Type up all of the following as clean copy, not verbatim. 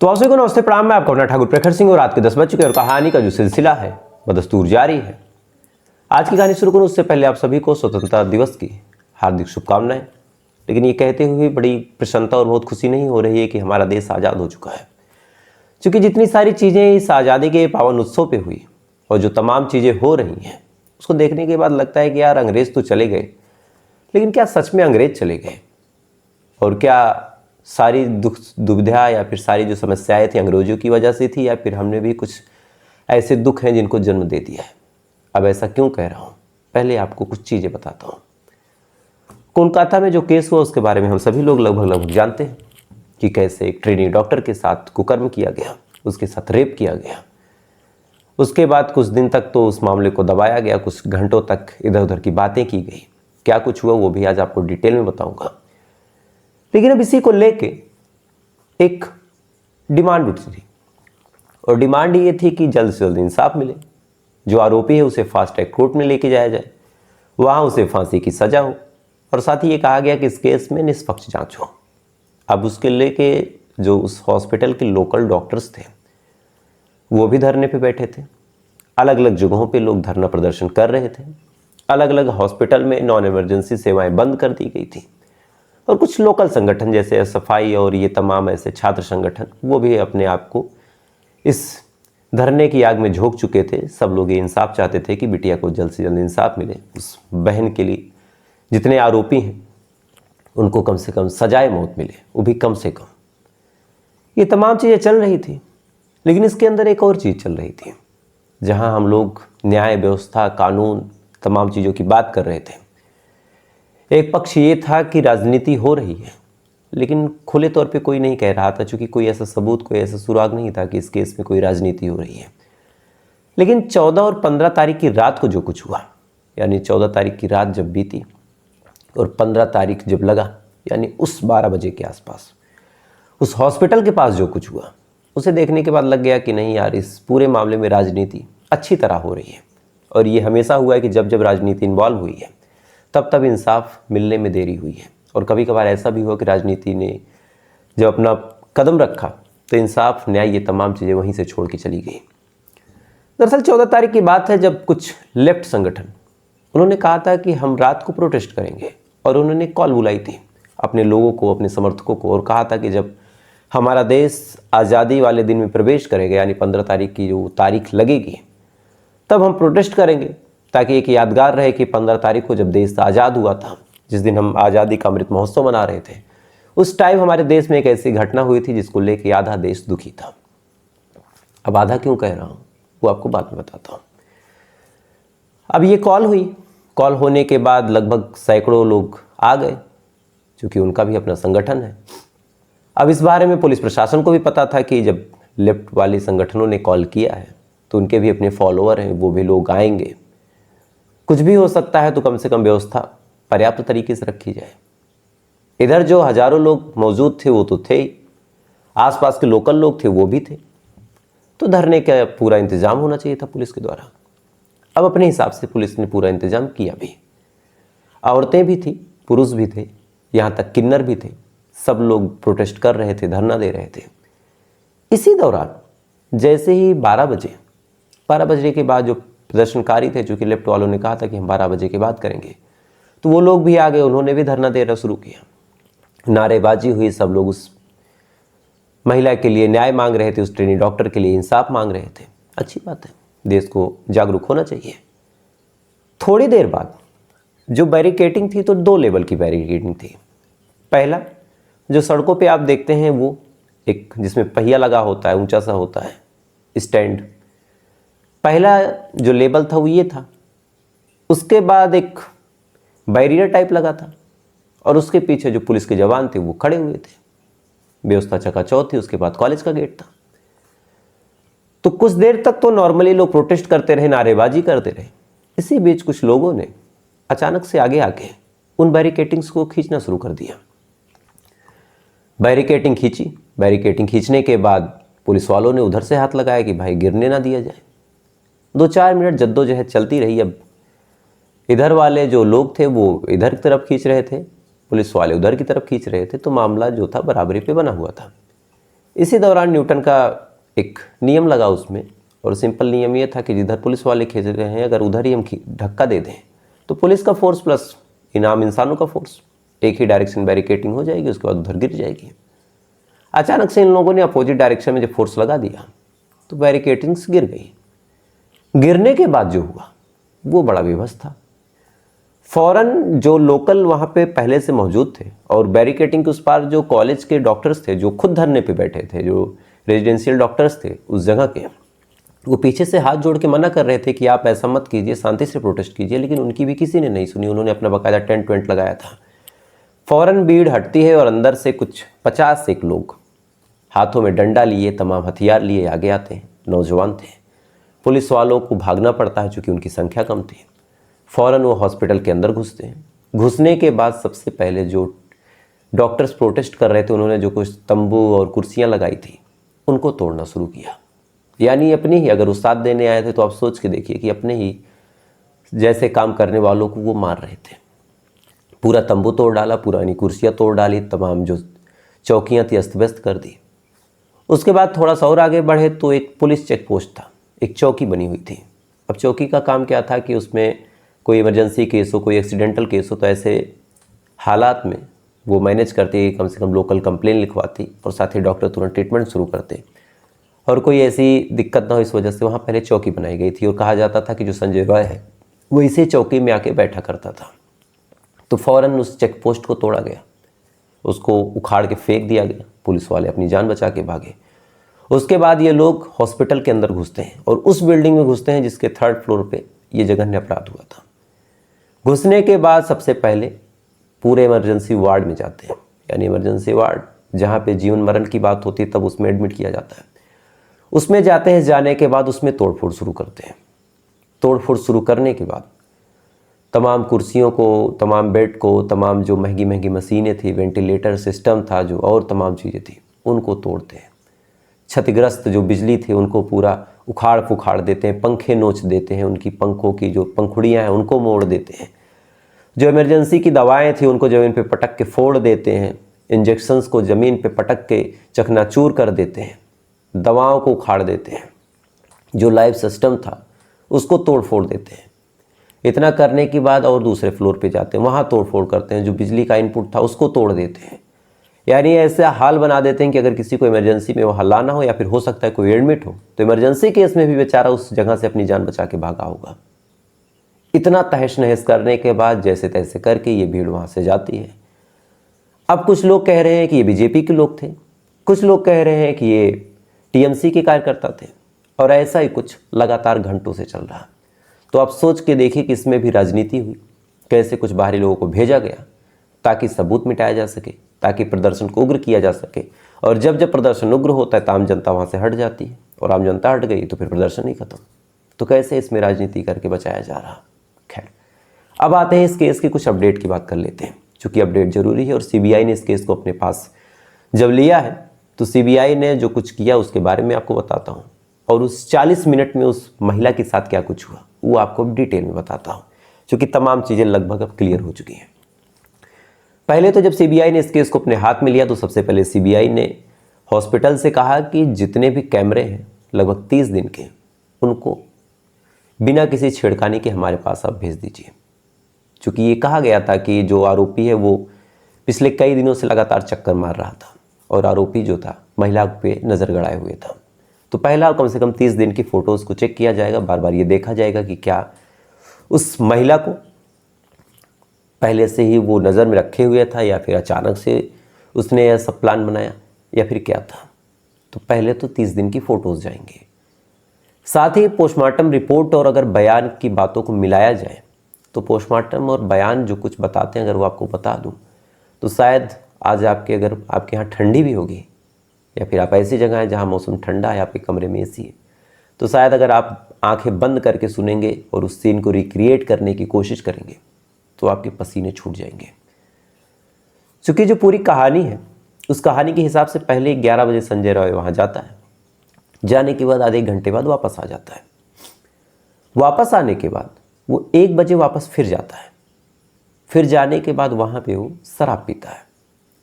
तो आप सभी को नमस्ते प्रणाम। मैं आपका अपना ठाकुर प्रखर सिंह और रात के 10 बज चुके और कहानी का जो सिलसिला है वह दस्तूर जारी है। आज की कहानी शुरू करूं उससे पहले आप सभी को स्वतंत्रता दिवस की हार्दिक शुभकामनाएं। लेकिन ये कहते हुए बड़ी प्रसन्नता और बहुत खुशी नहीं हो रही है कि हमारा देश आज़ाद हो चुका है, क्योंकि जितनी सारी चीज़ें इस आज़ादी के पावन उत्सव पे हुई और जो तमाम चीज़ें हो रही हैं उसको देखने के बाद लगता है कि यार अंग्रेज़ तो चले गए, लेकिन क्या सच में अंग्रेज़ चले गए? और क्या सारी दुविधा या फिर सारी जो समस्याएं थी अंग्रेजों की वजह से थी, या फिर हमने भी कुछ ऐसे दुख हैं जिनको जन्म दे दिया है? अब ऐसा क्यों कह रहा हूँ, पहले आपको कुछ चीज़ें बताता हूँ। कोलकाता में जो केस हुआ उसके बारे में हम सभी लोग लगभग जानते हैं कि कैसे एक ट्रेनी डॉक्टर के साथ कुकर्म किया गया, उसके साथ रेप किया गया। उसके बाद कुछ दिन तक तो उस मामले को दबाया गया, कुछ घंटों तक इधर उधर की बातें की गई। क्या कुछ हुआ वो भी आज आपको डिटेल में बताऊंगा। लेकिन अब इसी को लेके एक डिमांड उठी थी, और डिमांड ये थी कि जल्द से जल्द इंसाफ मिले, जो आरोपी है उसे फास्ट ट्रैक कोर्ट में लेके जाया जाए, वहाँ उसे फांसी की सजा हो, और साथ ही ये कहा गया कि इस केस में निष्पक्ष जांच हो। अब उसके लेके जो उस हॉस्पिटल के लोकल डॉक्टर्स थे वो भी धरने पे बैठे थे। अलग अलग जगहों पे लोग धरना प्रदर्शन कर रहे थे। अलग अलग हॉस्पिटल में नॉन इमरजेंसी सेवाएं बंद कर दी गई थी, और कुछ लोकल संगठन जैसे एसएफआई और ये तमाम ऐसे छात्र संगठन वो भी अपने आप को इस धरने की आग में झोंक चुके थे। सब लोग ये इंसाफ चाहते थे कि बिटिया को जल्द से जल्द इंसाफ मिले, उस बहन के लिए जितने आरोपी हैं उनको कम से कम सजाए मौत मिले, वो भी कम से कम। ये तमाम चीज़ें चल रही थी, लेकिन इसके अंदर एक और चीज़ चल रही थी, जहाँ हम लोग न्याय व्यवस्था कानून तमाम चीज़ों की बात कर रहे थे। एक पक्ष ये था कि राजनीति हो रही है, लेकिन खुले तौर पे कोई नहीं कह रहा था, क्योंकि कोई ऐसा सबूत कोई ऐसा सुराग नहीं था कि इस केस में कोई राजनीति हो रही है। लेकिन 14 और 15 तारीख की रात को जो कुछ हुआ, यानी 14 तारीख की रात जब बीती और 15 तारीख जब लगा, यानी उस 12 बजे के आसपास उस हॉस्पिटल के पास जो कुछ हुआ, उसे देखने के बाद लग गया कि नहीं यार, इस पूरे मामले में राजनीति अच्छी तरह हो रही है। और ये हमेशा हुआ है कि जब जब राजनीति इन्वॉल्व हुई है तब तब इंसाफ मिलने में देरी हुई है। और कभी कभार ऐसा भी हुआ कि राजनीति ने जब अपना कदम रखा तो इंसाफ न्याय ये तमाम चीज़ें वहीं से छोड़ के चली गई। दरअसल 14 तारीख की बात है, जब कुछ लेफ्ट संगठन उन्होंने कहा था कि हम रात को प्रोटेस्ट करेंगे, और उन्होंने कॉल बुलाई थी अपने लोगों को, अपने समर्थकों को, और कहा था कि जब हमारा देश आज़ादी वाले दिन में प्रवेश करेगा, यानी 15 तारीख की जो तारीख लगेगी, तब हम प्रोटेस्ट करेंगे, ताकि एक यादगार रहे कि 15 तारीख को जब देश आज़ाद हुआ था, जिस दिन हम आज़ादी का अमृत महोत्सव मना रहे थे, उस टाइम हमारे देश में एक ऐसी घटना हुई थी जिसको लेके आधा देश दुखी था। अब आधा क्यों कह रहा हूँ वो आपको बाद में बताता हूँ। अब ये कॉल हुई, कॉल होने के बाद लगभग सैकड़ों लोग आ गए, क्योंकि उनका भी अपना संगठन है। अब इस बारे में पुलिस प्रशासन को भी पता था कि जब लेफ्ट वाले संगठनों ने कॉल किया है तो उनके भी अपने फॉलोअर हैं, वो भी लोग आएंगे, कुछ भी हो सकता है, तो कम से कम व्यवस्था पर्याप्त तरीके से रखी जाए। इधर जो हजारों लोग मौजूद थे वो तो थे ही, आसपास के लोकल लोग थे वो भी थे, तो धरने का पूरा इंतजाम होना चाहिए था पुलिस के द्वारा। अब अपने हिसाब से पुलिस ने पूरा इंतजाम किया भी, औरतें भी थी, पुरुष भी थे, यहाँ तक किन्नर भी थे, सब लोग प्रोटेस्ट कर रहे थे, धरना दे रहे थे। इसी दौरान जैसे ही 12 बजे के बाद जो प्रदर्शनकारी थे, चूँकि लेफ्ट वालों ने कहा था कि हम 12 बजे के बाद करेंगे, तो वो लोग भी आ गए, उन्होंने भी धरना देना शुरू किया, नारेबाजी हुई, सब लोग उस महिला के लिए न्याय मांग रहे थे, उस ट्रेनी डॉक्टर के लिए इंसाफ मांग रहे थे। अच्छी बात है, देश को जागरूक होना चाहिए। थोड़ी देर बाद जो बैरिकेडिंग थी, तो 2 लेवल की बैरिकेडिंग थी। पहला, जो सड़कों पे आप देखते हैं वो एक जिसमें पहिया लगा होता है, ऊंचा सा होता है स्टैंड, पहला जो लेबल था वो ये था। उसके बाद एक बैरियर टाइप लगा था, और उसके पीछे जो पुलिस के जवान थे वो खड़े हुए थे, व्यवस्था चकाचौंध थी। उसके बाद कॉलेज का गेट था। तो कुछ देर तक तो नॉर्मली लोग प्रोटेस्ट करते रहे, नारेबाजी करते रहे। इसी बीच कुछ लोगों ने अचानक से आगे आके उन बैरिकेडिंग्स को खींचना शुरू कर दिया। बैरिकेडिंग खींची, बैरिकेडिंग खींचने के बाद पुलिस वालों ने उधर से हाथ लगाया कि भाई गिरने ना दिया जाए। 2-4 मिनट जद्दोजहद चलती रही। अब इधर वाले जो लोग थे वो इधर की तरफ खींच रहे थे, पुलिस वाले उधर की तरफ खींच रहे थे, तो मामला जो था बराबरी पे बना हुआ था। इसी दौरान न्यूटन का एक नियम लगा उसमें, और सिंपल नियम ये था कि जिधर पुलिस वाले खींच रहे हैं अगर उधर ही हम धक्का दे दें तो पुलिस का फोर्स प्लस इनाम इंसानों का फोर्स, एक ही डायरेक्शन बैरिकेटिंग हो जाएगी, उसके बाद उधर गिर जाएगी। अचानक से इन लोगों ने अपोजिट डायरेक्शन में जब फोर्स लगा दिया तो बैरिकेटिंग्स गिर गई। गिरने के बाद जो हुआ वो बड़ा बेबस था। फौरन जो लोकल वहाँ पे पहले से मौजूद थे और बैरिकेटिंग के उस पार जो कॉलेज के डॉक्टर्स थे जो खुद धरने पे बैठे थे, जो रेजिडेंशियल डॉक्टर्स थे उस जगह के, वो पीछे से हाथ जोड़ के मना कर रहे थे कि आप ऐसा मत कीजिए, शांति से प्रोटेस्ट कीजिए, लेकिन उनकी भी किसी ने नहीं सुनी। उन्होंने अपना बाकायदा टेंट वेंट लगाया था। फौरन भीड़ हटती है और अंदर से कुछ 50 एक लोग हाथों में डंडा लिए, तमाम हथियार लिए आगे आते हैं। नौजवान थे। पुलिस वालों को भागना पड़ता है चूँकि उनकी संख्या कम थी। फ़ौरन वो हॉस्पिटल के अंदर घुसते हैं। घुसने के बाद सबसे पहले जो डॉक्टर्स प्रोटेस्ट कर रहे थे उन्होंने जो कुछ तंबू और कुर्सियां लगाई थी उनको तोड़ना शुरू किया। यानी अपने ही, अगर उस्ताद देने आए थे तो आप सोच के देखिए कि अपने ही जैसे काम करने वालों को वो मार रहे थे। पूरा तंबू तोड़ डाला, पुरानी कुर्सियाँ तोड़ डाली, तमाम जो चौकियाँ थी अस्त व्यस्त कर दी। उसके बाद थोड़ा सा और आगे बढ़े तो एक पुलिस चेक पोस्ट था, एक चौकी बनी हुई थी। अब चौकी का काम क्या था कि उसमें कोई इमरजेंसी केस हो, कोई एक्सीडेंटल केस हो तो ऐसे हालात में वो मैनेज करती, कम से कम लोकल कंप्लेन लिखवाती और साथ ही डॉक्टर तुरंत ट्रीटमेंट शुरू करते और कोई ऐसी दिक्कत ना हो, इस वजह से वहाँ पहले चौकी बनाई गई थी। और कहा जाता था कि जो संजय रॉय है वो इसी चौकी में आके बैठा करता था। तो फ़ौरन उस चेक पोस्ट को तोड़ा गया, उसको उखाड़ के फेंक दिया गया। पुलिस वाले अपनी जान बचा के भागे। उसके बाद ये लोग हॉस्पिटल के अंदर घुसते हैं और उस बिल्डिंग में घुसते हैं जिसके 3rd फ्लोर पे ये जघन्य अपराध हुआ था। घुसने के बाद सबसे पहले पूरे इमरजेंसी वार्ड में जाते हैं, यानी इमरजेंसी वार्ड जहाँ पे जीवन मरण की बात होती है तब उसमें एडमिट किया जाता है। उसमें जाते हैं, जाने के बाद उसमें तोड़फोड़ शुरू करते हैं। तोड़फोड़ शुरू करने के बाद तमाम कुर्सियों को, तमाम बेड को, तमाम जो महंगी महंगी मशीनें थी, वेंटिलेटर सिस्टम था जो, और तमाम चीज़ें थी, उनको तोड़ते हैं। क्षतिग्रस्त जो बिजली थी उनको पूरा उखाड़ पुखाड़ देते हैं, पंखे नोच देते हैं, उनकी पंखों की जो पंखुड़ियाँ हैं उनको मोड़ देते हैं। जो इमरजेंसी की दवाएं थी उनको ज़मीन पे पटक के फोड़ देते हैं। इंजेक्शंस को ज़मीन पे पटक के चकनाचूर कर देते हैं। दवाओं को उखाड़ देते हैं। जो लाइफ सिस्टम था उसको तोड़ फोड़ देते हैं। इतना करने के बाद और दूसरे फ्लोर पे जाते हैं, वहाँ तोड़ फोड़ करते हैं। जो बिजली का इनपुट था उसको तोड़ देते हैं। यानी ऐसा हाल बना देते हैं कि अगर किसी को इमरजेंसी में वहाँ लाना हो या फिर हो सकता है कोई एडमिट हो तो इमरजेंसी केस में भी बेचारा उस जगह से अपनी जान बचा के भागा होगा। इतना तहस नहस करने के बाद जैसे तैसे करके ये भीड़ वहाँ से जाती है। अब कुछ लोग कह रहे हैं कि ये बीजेपी के लोग थे, कुछ लोग कह रहे हैं कि ये टीएमसी के कार्यकर्ता थे, और ऐसा ही कुछ लगातार घंटों से चल रहा। तो आप सोच के देखिए कि इसमें भी राजनीति हुई। कैसे कुछ बाहरी लोगों को भेजा गया ताकि सबूत मिटाया जा सके, ताकि प्रदर्शन को उग्र किया जा सके। और जब जब प्रदर्शन उग्र होता है तो आम जनता वहाँ से हट जाती है, और आम जनता हट गई तो फिर प्रदर्शन ही खत्म। तो कैसे इसमें राजनीति करके बचाया जा रहा। खैर, अब आते हैं इस केस की कुछ अपडेट की बात कर लेते हैं, चूँकि अपडेट जरूरी है। और सीबीआई ने इस केस को अपने पास जब लिया है तो सीबीआई ने जो कुछ किया उसके बारे में आपको बताता हूँ, और उस 40 मिनट में उस महिला के साथ क्या कुछ हुआ वो आपको डिटेल में बताता हूँ, क्योंकि तमाम चीज़ें लगभग अब क्लियर हो चुकी हैं। पहले तो जब सीबीआई ने इस केस को अपने हाथ में लिया तो सबसे पहले सीबीआई ने हॉस्पिटल से कहा कि जितने भी कैमरे हैं लगभग 30 दिन के, उनको बिना किसी छेड़खानी के हमारे पास आप भेज दीजिए। चूँकि ये कहा गया था कि जो आरोपी है वो पिछले कई दिनों से लगातार चक्कर मार रहा था, और आरोपी जो था महिला पे नज़र गड़ाए हुए था। तो पहला कम से कम 30 दिन की फ़ोटोज़ को चेक किया जाएगा, बार बार ये देखा जाएगा कि क्या उस महिला को पहले से ही वो नज़र में रखे हुए था या फिर अचानक से उसने यह सब प्लान बनाया या फिर क्या था। तो पहले तो 30 दिन की फ़ोटोज़ जाएंगे। साथ ही पोस्टमार्टम रिपोर्ट और अगर बयान की बातों को मिलाया जाए तो पोस्टमार्टम और बयान जो कुछ बताते हैं अगर वो आपको बता दूं तो शायद आज अगर आपके यहाँ ठंडी भी होगी या फिर आप ऐसी जगह है जहाँ मौसम ठंडा है, आपके कमरे में एसी है, तो शायद अगर आप आंखें बंद करके सुनेंगे और उस सीन को रिक्रिएट करने की कोशिश करेंगे तो आपके पसीने छूट जाएंगे। क्योंकि जो पूरी कहानी है उस कहानी के हिसाब से पहले 11 बजे संजय रॉय वहाँ जाता है। जाने के बाद आधे घंटे बाद वापस आ जाता है। वापस आने के बाद वो 1 बजे वापस फिर जाता है। फिर जाने के बाद वहाँ पे वो शराब पीता है।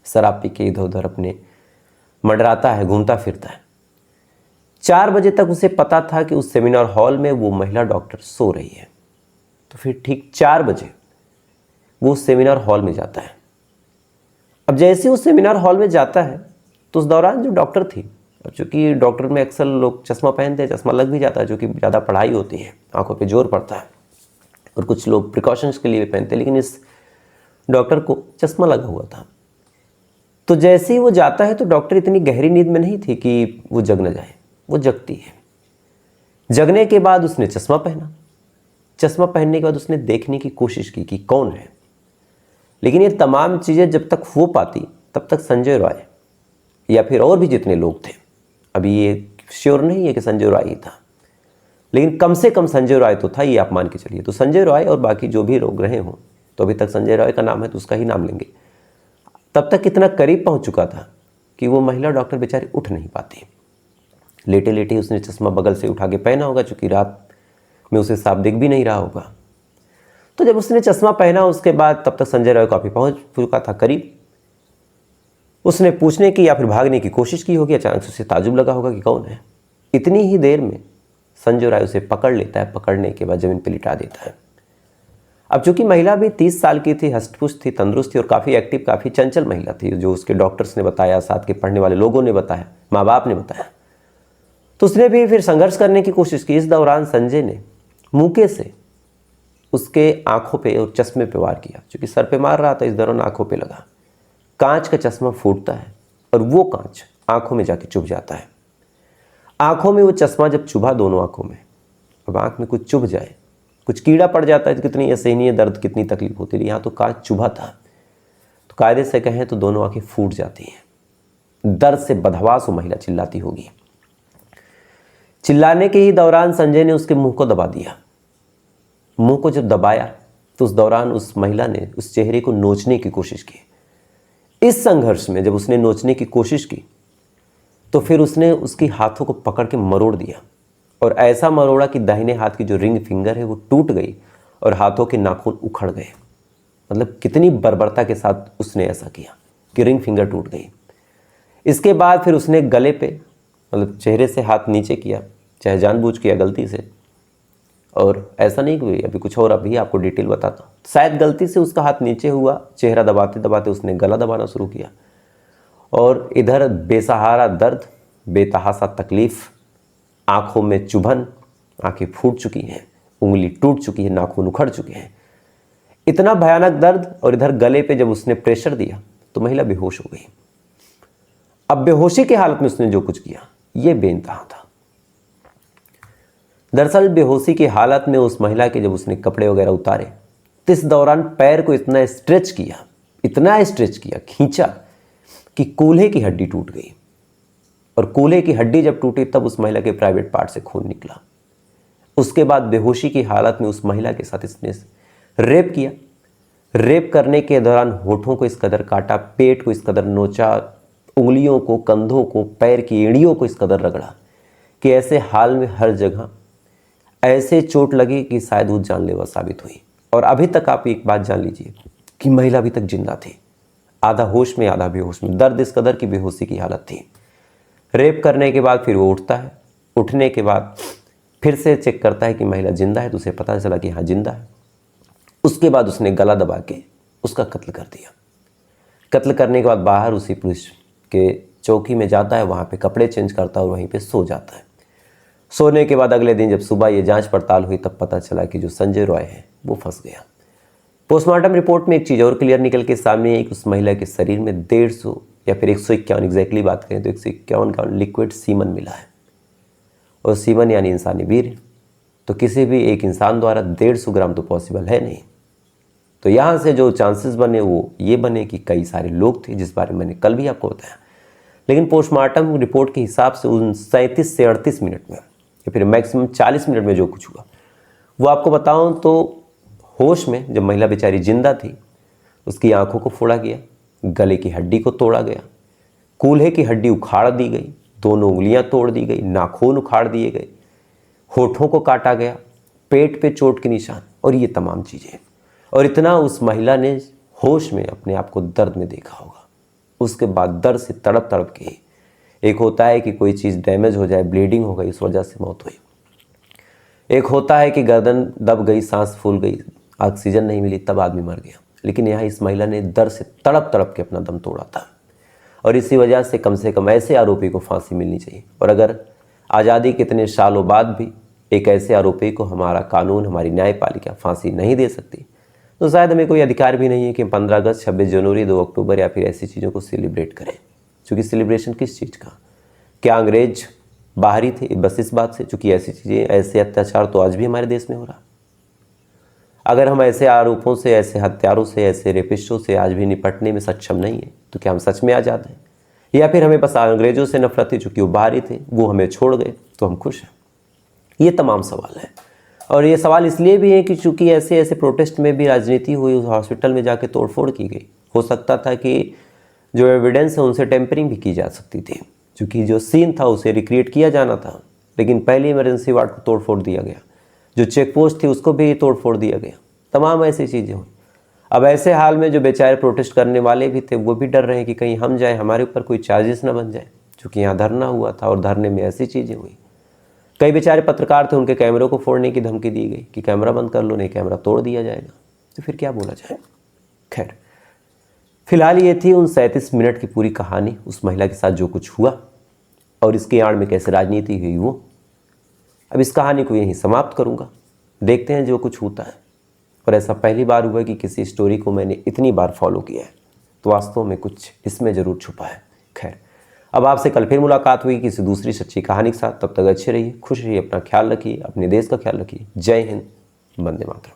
शराब पी के इधर उधर अपने मंडराता है, घूमता फिरता है। 4 बजे तक उसे पता था कि उस सेमिनार हॉल में वो महिला डॉक्टर सो रही है। तो फिर ठीक 4 बजे वो उस सेमिनार हॉल में जाता है। अब जैसे उस सेमिनार हॉल में जाता है तो उस दौरान जो डॉक्टर थी, अब चूँकि डॉक्टर में अक्सर लोग चश्मा पहनते हैं, चश्मा लग भी जाता है, जो कि ज़्यादा पढ़ाई होती है, आंखों पे जोर पड़ता है, और कुछ लोग प्रिकॉशंस के लिए भी पहनते हैं, लेकिन इस डॉक्टर को चश्मा लगा हुआ था। तो जैसे ही वो जाता है तो डॉक्टर इतनी गहरी नींद में नहीं थी कि वो जग न जाए, वो जगती है। जगने के बाद उसने चश्मा पहना। चश्मा पहनने के बाद उसने देखने की कोशिश की कि कौन है, लेकिन ये तमाम चीज़ें जब तक हो पाती तब तक संजय रॉय या फिर और भी जितने लोग थे, अभी ये श्योर नहीं है कि संजय रॉय ही था, लेकिन कम से कम संजय रॉय तो था, ये आप मान के चलिए। तो संजय रॉय और बाकी जो भी लोग रहे हों, तो अभी तक संजय रॉय का नाम है तो उसका ही नाम लेंगे, तब तक कितना करीब पहुंच चुका था कि वो महिला डॉक्टर बेचारी उठ नहीं पाती। लेटे लेटे उसने चश्मा बगल से उठा के पहना होगा, चूँकि रात में उसे साफ दिख भी नहीं रहा होगा। तो जब उसने चश्मा पहना उसके बाद तब तक संजय रॉय काफ़ी पहुंच चुका था करीब। उसने पूछने की या फिर भागने की कोशिश की होगी, अचानक से उसे ताजुब लगा होगा कि कौन है। इतनी ही देर में संजय रॉय उसे पकड़ लेता है, पकड़ने के बाद ज़मीन पर लिटा देता है। अब चूंकि महिला भी 30 साल की थी, हष्टपुष्ट थी, तंदुरुस्त थी और काफ़ी एक्टिव, काफ़ी चंचल महिला थी, जो उसके डॉक्टर्स ने बताया, साथ के पढ़ने वाले लोगों ने बताया, माँ बाप ने बताया। तो उसने भी फिर संघर्ष करने की कोशिश की। इस दौरान संजय ने मुक्के से उसके आंखों पे और चश्मे पे वार किया। चूँकि सर पे मार रहा था, इस दौरान आंखों पे लगा। कांच का चश्मा फूटता है और वो कांच आंखों में जाके चुभ जाता है। आंखों में वो चश्मा जब चुभा, दोनों आंखों में, अब आंख में कुछ चुभ जाए, कुछ कीड़ा पड़ जाता है तो कितनी असहनीय दर्द, कितनी तकलीफ होती है। यहाँ तो कांच चुभा था, तो कायदे से कहें तो दोनों आंखें फूट जाती हैं। दर्द से बदहवास वो महिला चिल्लाती होगी। चिल्लाने के ही दौरान संजय ने उसके मुंह को दबा दिया। मुंह को जब दबाया तो उस दौरान उस महिला ने उस चेहरे को नोचने की कोशिश की। इस संघर्ष में जब उसने नोचने की कोशिश की तो फिर उसने उसकी हाथों को पकड़ के मरोड़ दिया, और ऐसा मरोड़ा कि दाहिने हाथ की जो रिंग फिंगर है वो टूट गई और हाथों के नाखून उखड़ गए। मतलब कितनी बर्बरता के साथ उसने ऐसा किया कि रिंग फिंगर टूट गई। इसके बाद फिर उसने गले पे, मतलब चेहरे से हाथ नीचे किया, चाहे जानबूझ किया गलती से, और ऐसा नहीं कि अभी कुछ और, अभी आपको डिटेल बताता हूँ। शायद गलती से उसका हाथ नीचे हुआ, चेहरा दबाते दबाते उसने गला दबाना शुरू किया, और इधर बेसहारा दर्द, बेतहासा तकलीफ, आंखों में चुभन, आंखें फूट चुकी हैं, उंगली टूट चुकी है, नाखून उखड़ चुके हैं, इतना भयानक दर्द। और इधर गले पे जब उसने प्रेशर दिया तो महिला बेहोश हो गई। अब बेहोशी की हालत में उसने जो कुछ किया ये बेइंतहा था। दरअसल बेहोशी की हालत में उस महिला के जब उसने कपड़े वगैरह उतारे तो इस दौरान पैर को इतना स्ट्रेच किया, इतना स्ट्रेच किया, खींचा कि कूल्हे की हड्डी टूट गई। और कूल्हे की हड्डी जब टूटी तब उस महिला के प्राइवेट पार्ट से खून निकला। उसके बाद बेहोशी की हालत में उस महिला के साथ इसने रेप किया। रेप करने के दौरान होठों को इस कदर काटा, पेट को इस कदर नोचा, उंगलियों को, कंधों को, पैर की एड़ियों को इस कदर रगड़ा कि ऐसे हाल में हर जगह ऐसे चोट लगी कि शायद वो जानलेवा साबित हुई। और अभी तक आप एक बात जान लीजिए कि महिला अभी तक जिंदा थी, आधा होश में आधा बेहोश में, दर्द इस कदर की बेहोशी की हालत थी। रेप करने के बाद फिर वो उठता है। उठने के बाद फिर से चेक करता है कि महिला जिंदा है, तो उसे पता चला कि हाँ जिंदा है। उसके बाद उसने गला दबा के उसका कत्ल कर दिया। कत्ल करने के बाद बाहर उसी पुलिस के चौकी में जाता है, वहाँ पे कपड़े चेंज करता है और वहीं पे सो जाता है। सोने के बाद अगले दिन जब सुबह ये जांच पड़ताल हुई तब पता चला कि जो संजय रॉय है वो फंस गया। पोस्टमार्टम रिपोर्ट में एक चीज़ और क्लियर निकल के सामने आई कि उस महिला के शरीर में 150 या फिर 151 एग्जैक्टली बात करें तो 151 का लिक्विड सीमन मिला है। और सीमन यानी इंसानी वीर्य, तो किसी भी एक इंसान द्वारा 150 ग्राम तो पॉसिबल है नहीं। तो यहाँ से जो चांसेस बने वो ये बने कि कई सारे लोग थे, जिस बारे में मैंने कल भी आपको बताया। लेकिन पोस्टमार्टम रिपोर्ट के हिसाब से उन 37 से 38 मिनट में या फिर मैक्सिमम 40 मिनट में जो कुछ हुआ वो आपको बताऊं तो होश में जब महिला बेचारी जिंदा थी, उसकी आंखों को फोड़ा गया, गले की हड्डी को तोड़ा गया, कूल्हे की हड्डी उखाड़ दी गई, दोनों उंगलियां तोड़ दी गई, नाखून उखाड़ दिए गए, होठों को काटा गया, पेट पे चोट के निशान और ये तमाम चीज़ें। और इतना उस महिला ने होश में अपने आप को दर्द में देखा होगा। उसके बाद दर्द से तड़प तड़प के एक होता है कि कोई चीज़ डैमेज हो जाए, ब्लीडिंग हो गई, इस वजह से मौत हुई। एक होता है कि गर्दन दब गई, सांस फूल गई, ऑक्सीजन नहीं मिली, तब आदमी मर गया। लेकिन यहाँ इस महिला ने दर्द से तड़प तड़प के अपना दम तोड़ा था, और इसी वजह से कम ऐसे आरोपी को फांसी मिलनी चाहिए। और अगर आज़ादी के इतने सालों बाद भी एक ऐसे आरोपी को हमारा कानून, हमारी न्यायपालिका फांसी नहीं दे सकती, तो शायद हमें कोई अधिकार भी नहीं है कि 15 अगस्त, 26 जनवरी, 2 अक्टूबर या फिर ऐसी चीज़ों को सेलिब्रेट करें। चूँकि सेलिब्रेशन किस चीज़ का? क्या अंग्रेज बाहरी थे? बस इस बात से, चूँकि ऐसी चीज़ें, ऐसे अत्याचार तो आज भी हमारे देश में हो रहा। अगर हम ऐसे आरोपों से, ऐसे हत्यारों से, ऐसे रेपिस्टों से आज भी निपटने में सक्षम नहीं है, तो क्या हम सच में आज़ाद हैं? या फिर हमें बस अंग्रेजों से नफरत थी, चूँकि वो बाहरी थे, वो हमें छोड़ गए तो हम खुश हैं? ये तमाम सवाल हैं। और ये सवाल इसलिए भी है कि चूँकि ऐसे ऐसे प्रोटेस्ट में भी राजनीति हुई, उस हॉस्पिटल में जाके तोड़फोड़ की गई। हो सकता था कि जो एविडेंस है उनसे टेम्परिंग भी की जा सकती थी, चूँकि जो सीन था उसे रिक्रिएट किया जाना था, लेकिन पहले इमरजेंसी वार्ड को तोड़फोड़ दिया गया, जो चेक पोस्ट थी उसको भी तोड़फोड़ दिया गया, तमाम ऐसी चीज़ें हुई। अब ऐसे हाल में जो बेचारे प्रोटेस्ट करने वाले भी थे, वो भी डर रहे हैं कि कहीं हम जाए, हमारे ऊपर कोई चार्जेस ना बन जाए, क्योंकि यहाँ धरना हुआ था और धरने में ऐसी चीज़ें हुई। कई बेचारे पत्रकार थे, उनके कैमरों को फोड़ने की धमकी दी गई कि कैमरा बंद कर लो, नहीं कैमरा तोड़ दिया जाएगा। तो फिर क्या बोला जाए? खैर, फिलहाल ये थी उन 37 मिनट की पूरी कहानी, उस महिला के साथ जो कुछ हुआ और इसके आड़ में कैसे राजनीति हुई वो। अब इस कहानी को यहीं समाप्त करूँगा, देखते हैं जो कुछ होता है। और ऐसा पहली बार हुआ कि किसी स्टोरी को मैंने इतनी बार फॉलो किया है, तो वास्तव में कुछ इसमें ज़रूर छुपा है। खैर, अब आपसे कल फिर मुलाकात हुई किसी दूसरी सच्ची कहानी के साथ। तब तक अच्छे रहिए, खुश रहिए, अपना ख्याल रखिए, अपने देश का ख्याल रखिए। जय हिंद, वंदे मातरम।